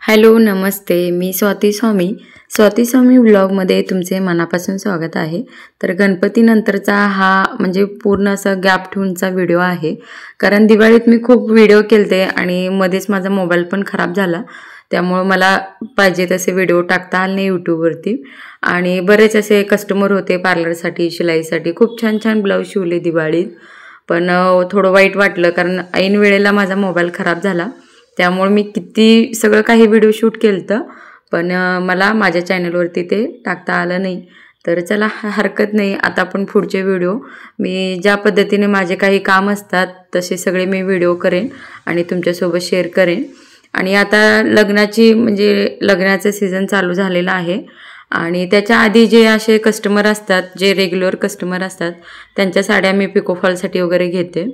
Hello नमस्ते, मी स्वाती स्वामी व्लॉगमध्ये तुमचे मनापासून स्वागत आहे। तर गणपतीनंतरचा हा म्हणजे पूर्ण असा गॅप ठेवूनचा व्हिडिओ आहे, कारण दिवाळीत मी खूप व्हिडिओ केलते आणि मध्येच माझा मोबाईल पण खराब झाला, त्यामुळे मला पाहिजे तसे व्हिडिओ टाकता आले नाही यूट्यूबवरती। आणि बरेच असे कस्टमर होते पार्लरसाठी, शिलाईसाठी, खूप छान छान ब्लाऊज शिवले दिवाळीत। पण थोडं वाईट वाटलं, कारण ऐन वेळेला माझा मोबाईल खराब झाला, त्यामुळे मी किती सगळं काही व्हिडिओ शूट केलतं, पण मला माझ्या चॅनलवरती ते टाकता आलं नाही। तर चला हरकत नाही, आता आपण पुढचे व्हिडिओ मी ज्या पद्धतीने माझे काही काम असतात तसे सगळे मी व्हिडिओ करेन आणि तुमच्यासोबत शेअर करेन। आणि आता लग्नाचं सीझन चालू झालेला आहे आणि त्याच्या आधी जे असे कस्टमर असतात, जे रेग्युलर कस्टमर असतात, त्यांच्या साड्या मी पिको फॉलसाठी वगैरे घेते।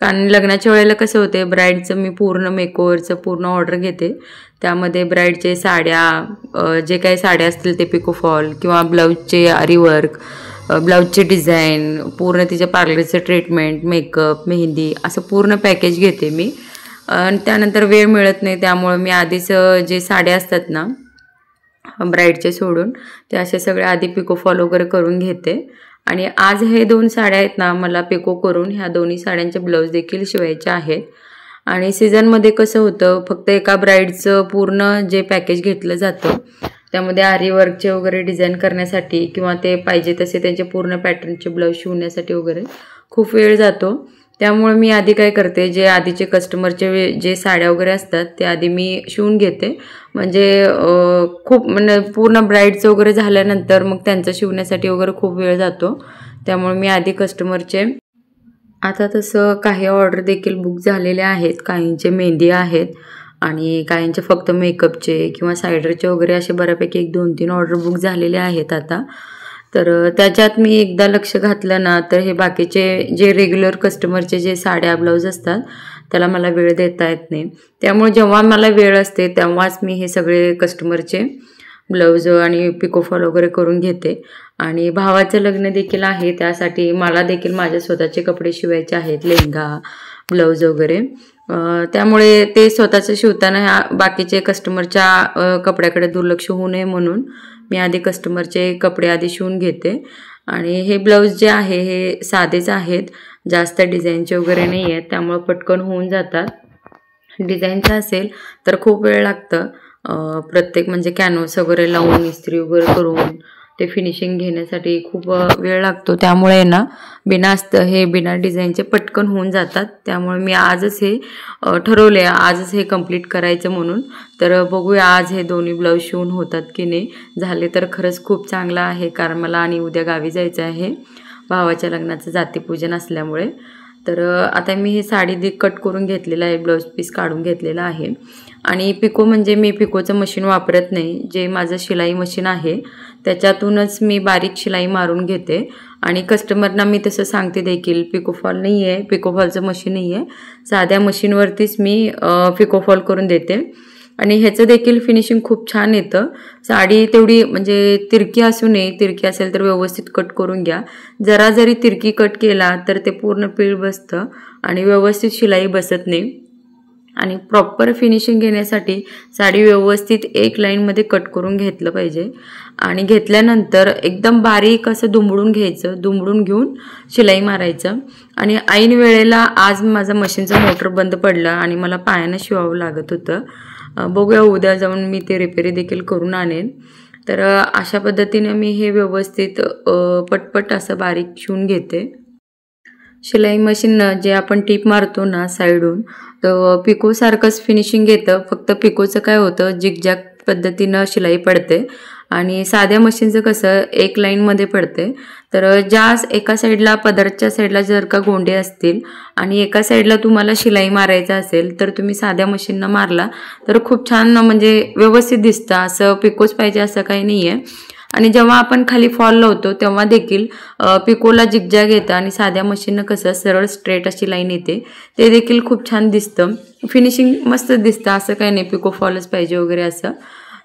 कारण लग्नाच्या वेळेला कसं होते, ब्राईडचं मी पूर्ण मेकओव्हरचं पूर्ण ऑर्डर घेते, त्यामध्ये ब्राईडचे साड्या, जे काही साड्या असतील ते पिको फॉल किंवा ब्लाऊजचे आरीवर्क, ब्लाऊजचे डिझाईन, पूर्ण तिच्या पार्लरचं ट्रीटमेंट, मेकअप, मेहंदी असं पूर्ण पॅकेज घेते मी। आणि त्यानंतर वेळ मिळत नाही, त्यामुळे मी आधीच जे साड्या असतात ना ब्राईडचे सोडून, ते असे सगळे आधी पिको फॉल वगैरे करून घेते। आणि आज हे 2 साड्या आहेत ना, मला पिको करून ह्या दोन्ही साड्यांचे ब्लाऊज देखील शिवायचे आहेत। आणि सीझनमध्ये कसं होतं, फक्त एका ब्राईडचं पूर्ण जे पॅकेज घेतलं जातं, त्यामध्ये आरी वर्कचे वगैरे डिझाईन करण्यासाठी किंवा ते पाहिजे तसे त्यांचे पूर्ण पॅटर्नचे ब्लाऊज शिवण्यासाठी वगैरे खूप वेळ जातो। त्यामुळे मी आधी काय करते, जे आधीचे कस्टमरचे जे साड्या वगैरे असतात ते आधी मी शिवून घेते, म्हणजे पूर्ण ब्राईडचं वगैरे झाल्यानंतर मग त्यांचं शिवण्यासाठी वगैरे खूप वेळ जातो, त्यामुळे मी आधी कस्टमरचे। आता तसं काही ऑर्डर देखील बुक झालेले आहेत, काहींचे मेहंदी आहेत आणि काहींचे फक्त मेकअपचे किंवा सायडरचे वगैरे असे बऱ्यापैकी 1-2-3 ऑर्डर बुक झालेले आहेत आता। तर त्याच्यात मी एकदा लक्ष घातलं ना, तर हे बाकीचे जे रेग्युलर कस्टमरचे जे साड्या ब्लाऊज असतात त्याला मला वेळ देता येत नाही, त्यामुळे जेव्हा मला वेळ असते तेव्हाच मी हे सगळे कस्टमरचे ब्लाऊज आणि पिको फॉल वगैरे करून घेते। आणि भावाचं लग्न देखील आहे, त्यासाठी मला देखील माझ्या स्वतःचे कपडे शिवायचे आहेत, लेहंगा, ब्लाऊज वगैरे। त्यामुळे ते स्वतःचं शिवताना ह्या बाकीचे कस्टमरच्या कपड्याकडे दुर्लक्ष होऊ नये म्हणून मी आधी कस्टमरचे कपडे आधी शिवून घेते। आणि हे ब्लाऊज जे आहे हे साधेच आहेत, जास्त डिझाईनचे वगैरे नाही आहेत, त्यामुळे पटकन होऊन जातात। डिझाईनचं असेल तर खूप वेळ लागतं, प्रत्येक म्हणजे कॅनव्हास वगैरे लावून इस्त्री वगैरे करून ते फिनिशिंग घेण्यासाठी खूप वेळ लागतो, त्यामुळे ना बिना डिझाईनचे पटकन होऊन जातात। त्यामुळे मी आजच हे ठरवले, आजच हे कंप्लीट करायचं म्हणून। तर बघूया आज हे दोन्ही ब्लाऊज शिवून होतात की नाही, झाले तर खरंच खूप चांगलं आहे, कारण मला आणि उद्या गावी जायचं आहे भावाच्या लग्नाचं जातीपूजन असल्यामुळे। तर आता मी हे साडी कट करून घेतलेलं आहे, ब्लाऊज पीस काढून घेतलेला आहे। आणि पिको म्हणजे मी पिकोचं मशीन वापरत नाही, जे माझं शिलाई मशीन आहे त्याच्यातूनच मी बारीक शिलाई मारून घेते। आणि कस्टमरना मी तसं सांगते देखील, पिको फॉल नाही आहे, पिको फॉलचं मशीन नाही आहे, साध्या मशीनवरतीच मी पिको फॉल करून देते। आणि ह्याचं देखील फिनिशिंग खूप छान येतं। साडी तेवढी म्हणजे तिरकी असू नये, तिरकी असेल तर व्यवस्थित कट करून घ्या, जरा जरी तिरकी कट केला तर ते पूर्ण पीळ बसतं आणि व्यवस्थित शिलाई बसत नाही। आणि प्रॉपर फिनिशिंग घेण्यासाठी साडी व्यवस्थित एक लाईनमध्ये कट करून घेतलं पाहिजे। आणि घेतल्यानंतर एकदम बारीक असं दुमडून घ्यायचं, दुमडून घेऊन शिलाई मारायचं। आणि ऐन वेळेला आज माझं मशीनचं मोटर बंद पडलं आणि मला पायानं शिवावं लागत होतं, बघूया उद्या जाऊन मी ते रिपेरी देखील करून आणेन। तर अशा पद्धतीने मी हे व्यवस्थित पटपट असं बारीक शिवून घेते। शिलाई मशीननं जे आपण टीप मारतो ना साईडून, तर पिकोसारखंच फिनिशिंग येतं, फक्त पिकोचं काय होतं, जिगजॅग पद्धतीनं शिलाई पडते आणि साध्या मशीनचं कसं एक लाईनमध्ये पडते। तर एका साईडला पदरच्या साईडला जर का गोंडे असतील आणि एका साईडला तुम्हाला शिलाई मारायचं असेल, तर तुम्ही साध्या मशीननं मारला तर खूप छान म्हणजे व्यवस्थित दिसतं, असं पिकोच पाहिजे असं काही नाही आहे। आणि जेव्हा आपण खाली फॉल लावतो तेव्हा देखील पिकोला जिगजॅग येतं आणि साध्या मशीननं कसं सरळ स्ट्रेट अशी लाईन येते, ते देखील खूप छान दिसतं, फिनिशिंग मस्त दिसतं, असं काही नाही पिको फॉलच पाहिजे वगैरे असं।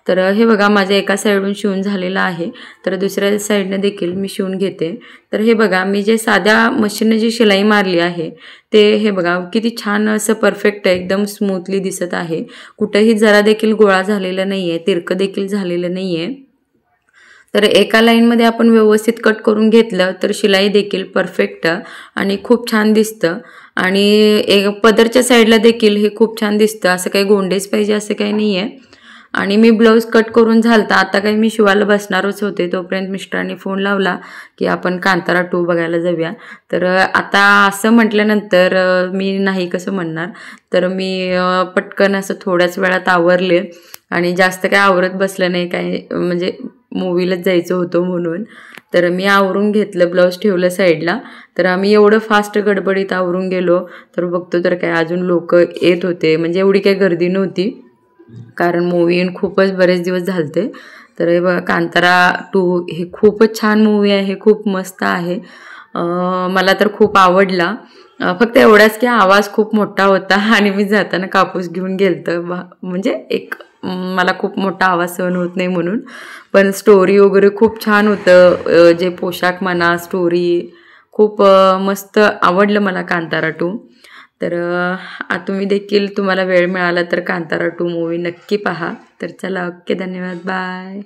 तर हे बघा माझ्या एका साईडून शिवून झालेलं आहे, तर दुसऱ्या साईडने देखील मी शिवून घेते. तर हे बघा मी जे साध्या मशीनने जी शिलाई मारली आहे ते हे बघा किती छान असं परफेक्ट आहे, एकदम स्मूथली दिसत आहे. कुठेही जरा देखील गोळा झालेला नाही आहे, तिरकं देखील झालेलं नाही आहे. तर एका लाईनमध्ये आपण व्यवस्थित कट करून घेतलं तर शिलाई देखील परफेक्ट आणि खूप छान दिसतं. आणि एक पदरच्या साईडला देखील हे खूप छान दिसतं, असं काही गोंडेच पाहिजे असं काही नाही आहे. आणि मी ब्लाऊज कट करून झालता, आता काही मी शिवायला बसणारच होते, तोपर्यंत मिस्टरांनी फोन लावला की आपण कांतारा 2 बघायला जाऊया. तर आता असं म्हटल्यानंतर मी नाही कसं म्हणणार. तर मी पटकन असं थोड्याच वेळात आवरले आणि जास्त काय आवरत बसलं नाही, काय म्हणजे मूवीलाच जायचं होतं म्हणून. तर मी आवरून घेतलं, ब्लाऊज ठेवलं साईडला. तर आम्ही एवढं फास्ट गडबडीत आवरून गेलो तर बघतो तर काय अजून लोक येत होते, म्हणजे एवढी काही गर्दी नव्हती कारण मूवी येऊन खूपच बरेच दिवस झालते. तर हे बघा कांतारा 2 हे खूपच छान मूवी आहे, खूप मस्त आहे. मला तर खूप आवडला. फक्त एवढाच की आवाज खूप मोठा होता आणि मी जाताना कापूस घेऊन गेलतं, म्हणजे एक मला खूप मोठा आवाज सहन होत नाही म्हणून. पण स्टोरी वगैरे खूप छान होतं, जे पोशाख म्हणा स्टोरी खूप मस्त आवडलं मला कांतारा 2. तर तुम्ही देखील तुम्हाला वेळ मिळाला तर कांतारा 2 मूवी नक्की पहा. तर चला, ओके, धन्यवाद, बाय.